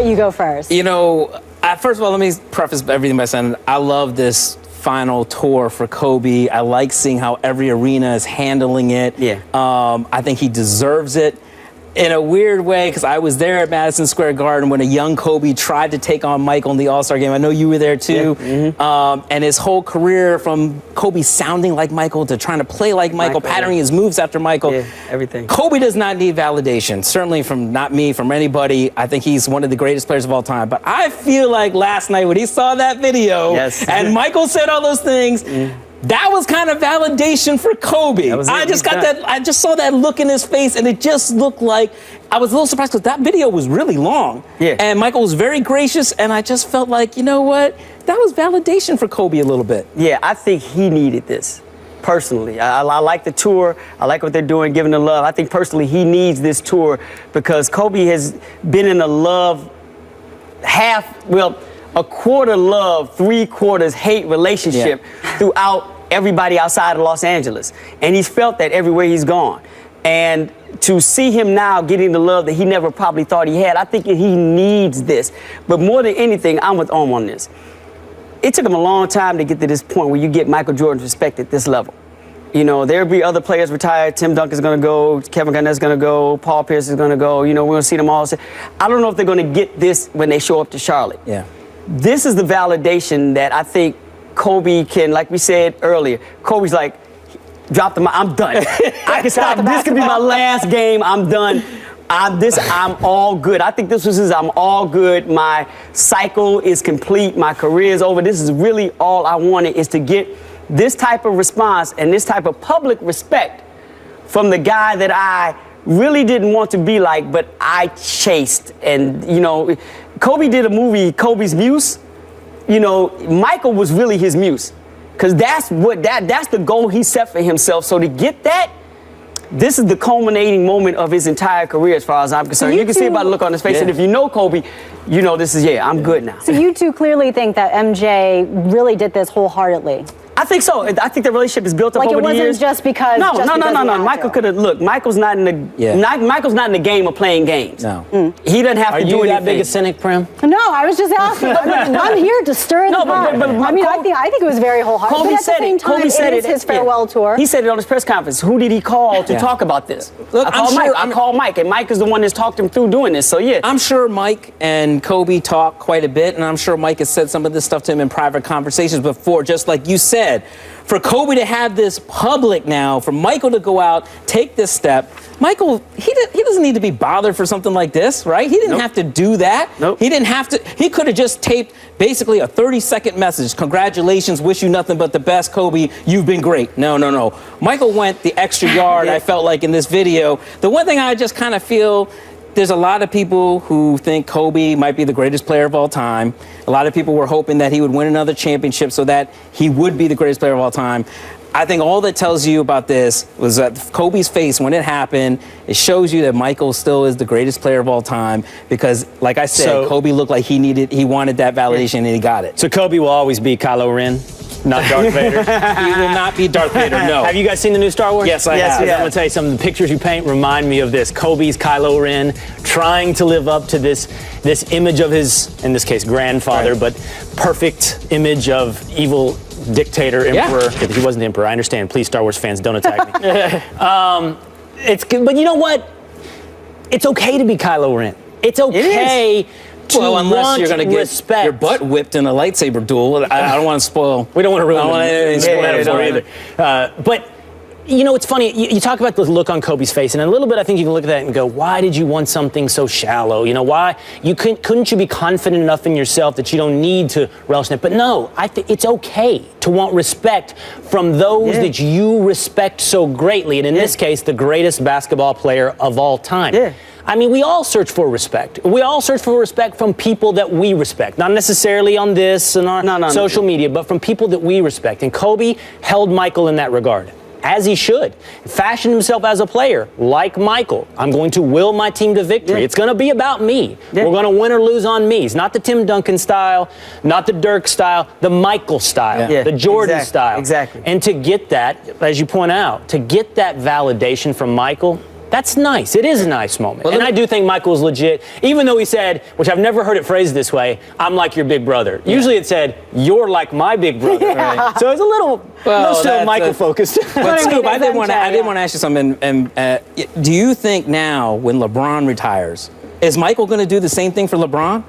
You go first. You know, first of all, let me preface everything by saying I love this final tour for Kobe. I like seeing how every arena is handling it. Yeah. I think he deserves it. In a weird way, because I was there at Madison Square Garden when a young Kobe tried to take on Michael in the All-Star game. I know you were there too. Yeah. Mm-hmm. And his whole career, from Kobe sounding like Michael to trying to play like Michael, patterning his moves after Michael. Yeah, everything. Kobe does not need validation. Certainly from not me, from anybody. I think he's one of the greatest players of all time. But I feel like last night when he saw that video and Michael said all those things, that was kind of validation for Kobe. I just saw that look in his face, and it just looked like I was a little surprised because that video was really long. Yeah. And Michael was very gracious, and I just felt like, you know what? That was validation for Kobe a little bit. Yeah, I think he needed this. Personally, I like the tour. I like what they're doing, giving the love. I think personally he needs this tour because Kobe has been in a love a quarter love, 3/4 hate relationship throughout everybody outside of Los Angeles. And he's felt that everywhere he's gone. And to see him now getting the love that he never probably thought he had, I think he needs this. But more than anything, I'm with Om on this. It took him a long time to get to this point where you get Michael Jordan's respect at this level. You know, there'll be other players retired. Tim Duncan's going to go. Kevin Garnett's going to go. Paul Pierce is going to go. You know, we're going to see them all. I don't know if they're going to get this when they show up to Charlotte. Yeah. This is the validation that I think Kobe can, like we said earlier, Kobe's like, drop the mic, I'm done. I can stop. This could be my last game. I'm done. I'm all good. I think this was his I'm all good. My cycle is complete. My career is over. This is really all I wanted, is to get this type of response and this type of public respect from the guy that I really didn't want to be like, but I chased. And, you know, Kobe did a movie, Kobe's Muse. You know, Michael was really his muse, because that's the goal he set for himself. So to get that, this is the culminating moment of his entire career, as far as I'm concerned. You can see it by the look on his face. And if you know Kobe, you know this is, I'm good now. So you two clearly think that MJ really did this wholeheartedly. I think so. I think the relationship is built up like over the years. It wasn't just because. No. Michael could have. Look, Michael's not in the. Michael's not in the game of playing games. No. He doesn't have to do anything. Are you that big a cynic, Prim? No, I was just asking. I'm here to stir the pot. I mean, I think it was very wholehearted. Kobe but at the same time, it is his farewell tour. He said it on his press conference. Who did he call to talk about this? Look, I called Mike, and Mike is the one that's talked him through doing this. So I'm sure Mike and Kobe talk quite a bit, and I'm sure Mike has said some of this stuff to him in private conversations before. Just like you said, for Kobe to have this public now, for Michael to go out, take this step, Michael, he doesn't need to be bothered for something like this, right? He didn't have to do that. He didn't have to. He could have just taped basically a 30-second message. Congratulations, wish you nothing but the best, Kobe. You've been great. No. Michael went the extra yard, I felt like, in this video. The one thing I just kind of feel, there's a lot of people who think Kobe might be the greatest player of all time. A lot of people were hoping that he would win another championship so that he would be the greatest player of all time. I think all that tells you about this was that Kobe's face, when it happened, it shows you that Michael still is the greatest player of all time because, like I said, Kobe looked like he wanted that validation and he got it. So Kobe will always be Kylo Ren, not Darth Vader? He will not be Darth Vader, no. Have you guys seen the new Star Wars? Yes, I have. I'm going to tell you, some of the pictures you paint remind me of this. Kobe's Kylo Ren trying to live up to this image of his, in this case, grandfather, but perfect image of evil dictator, emperor. He wasn't the emperor, I understand. Please, Star Wars fans, don't attack me. It's good, but you know what? It's okay to be Kylo Ren. It's okay to unless you're going to get your butt whipped in a lightsaber duel. I don't want to spoil. We don't want to ruin it either. But you know, it's funny. You talk about the look on Kobe's face, and in a little bit, I think you can look at that and go, "Why did you want something so shallow? You know, why couldn't you be confident enough in yourself that you don't need to relish in it?" But no, I think it's okay to want respect from those that you respect so greatly, and in this case, the greatest basketball player of all time. I mean, we all search for respect. We all search for respect from people that we respect. Not necessarily on this and our social media, but from people that we respect. And Kobe held Michael in that regard, as he should. Fashioned himself as a player, like Michael. I'm going to will my team to victory. It's going to be about me. We're going to win or lose on me. It's not the Tim Duncan style, not the Dirk style, the Michael style, the Jordan style. And to get that, as you point out, to get that validation from Michael, That's nice. It is a nice moment. And I do think Michael's legit, even though he said, which I've never heard it phrased this way, I'm like your big brother. Yeah. Usually it said, you're like my big brother. Yeah. Right. So it's a little still Michael-focused. But Scoop, I did want to ask you something. Do you think now, when LeBron retires, is Michael going to do the same thing for LeBron?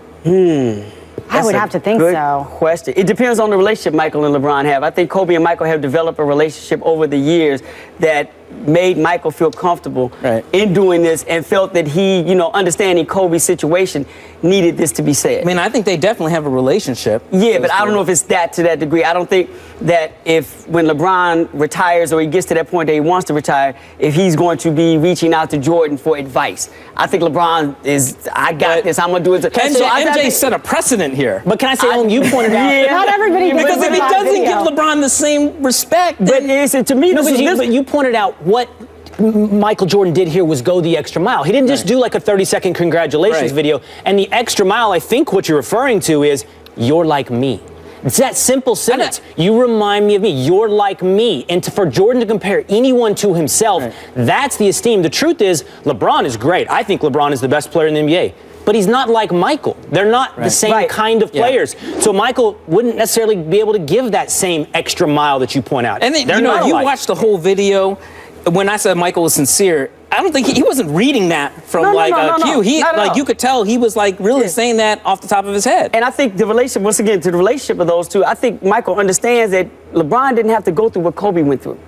I would have to think so. Question. It depends on the relationship Michael and LeBron have. I think Kobe and Michael have developed a relationship over the years that made Michael feel comfortable in doing this and felt that he, understanding Kobe's situation, needed this to be said. I mean, I think they definitely have a relationship. Yeah, but I don't know if it's that to that degree. I don't think that when LeBron retires or he gets to that point that he wants to retire, if he's going to be reaching out to Jordan for advice. I think LeBron is, I got this, I'm going to do it. MJ set a precedent here. But can I say, you pointed out. Yeah. Not everybody does. Because if he doesn't give LeBron the same respect, then to me, but you pointed out what Michael Jordan did here was go the extra mile. He didn't just do like a 30-second congratulations video. And the extra mile, I think what you're referring to is, you're like me. It's that simple sentence. You remind me of me. You're like me. And for Jordan to compare anyone to himself, that's the esteem. The truth is, LeBron is great. I think LeBron is the best player in the NBA. But he's not like Michael. They're not the same kind of players. So Michael wouldn't necessarily be able to give that same extra mile that you point out. And then, you watch the whole video. When I said Michael was sincere, I don't think he wasn't reading that from a cue. You could tell he was really saying that off the top of his head. And I think the relationship, once again, to the relationship of those two, I think Michael understands that LeBron didn't have to go through what Kobe went through.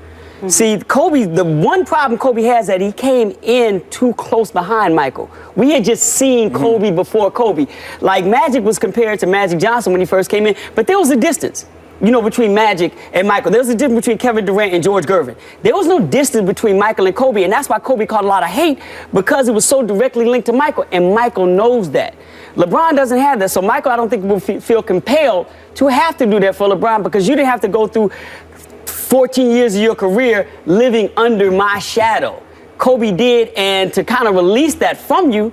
See, Kobe, the one problem Kobe has is that he came in too close behind Michael. We had just seen Kobe before Kobe. Like Magic was compared to Magic Johnson when he first came in, but there was a distance. Between Magic and Michael. There was a difference between Kevin Durant and George Gervin. There was no distance between Michael and Kobe, and that's why Kobe caught a lot of hate, because it was so directly linked to Michael, and Michael knows that. LeBron doesn't have that, so Michael, I don't think, will feel compelled to have to do that for LeBron, because you didn't have to go through 14 years of your career living under my shadow. Kobe did, and to kind of release that from you,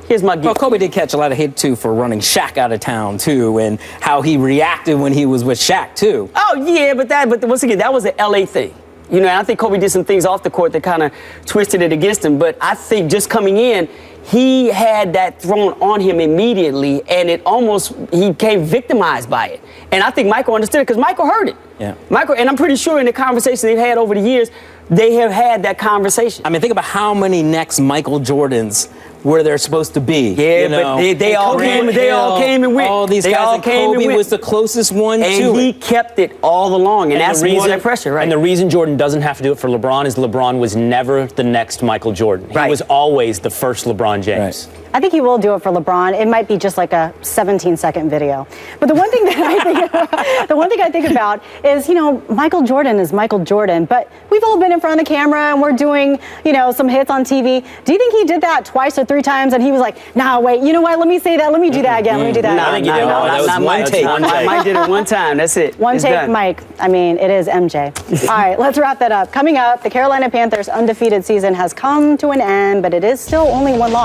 here's my gift. Well, Kobe did catch a lot of hate, too, for running Shaq out of town, too, and how he reacted when he was with Shaq, too. Oh, yeah, but once again, that was an L.A. thing. And I think Kobe did some things off the court that kind of twisted it against him. But I think just coming in, he had that thrown on him immediately, and he became victimized by it. And I think Michael understood it, because Michael heard it. Yeah. Michael, and I'm pretty sure in the conversation they've had over the years, they have had that conversation. I mean, think about how many next Michael Jordans were there supposed to be. Yeah, but they all came and went. All these guys, and Kobe was the closest one to it. And he kept it all along, and that's more that pressure, right? And the reason Jordan doesn't have to do it for LeBron is LeBron was never the next Michael Jordan. He was always the first LeBron James. Right. I think he will do it for LeBron. It might be just like a 17-second video. But the one thing that I think about is, Michael Jordan is Michael Jordan, but we've all been in front of the camera and we're doing, some hits on TV. Do you think he did that twice or three times and he was like, nah, wait, you know what? Let me say that. Let me do that again. Let me do that. I think he did. That was one take. Mike did it one time. That's it. One take, Mike. I mean, it is MJ. All right, let's wrap that up. Coming up, the Carolina Panthers' undefeated season has come to an end, but it is still only one loss.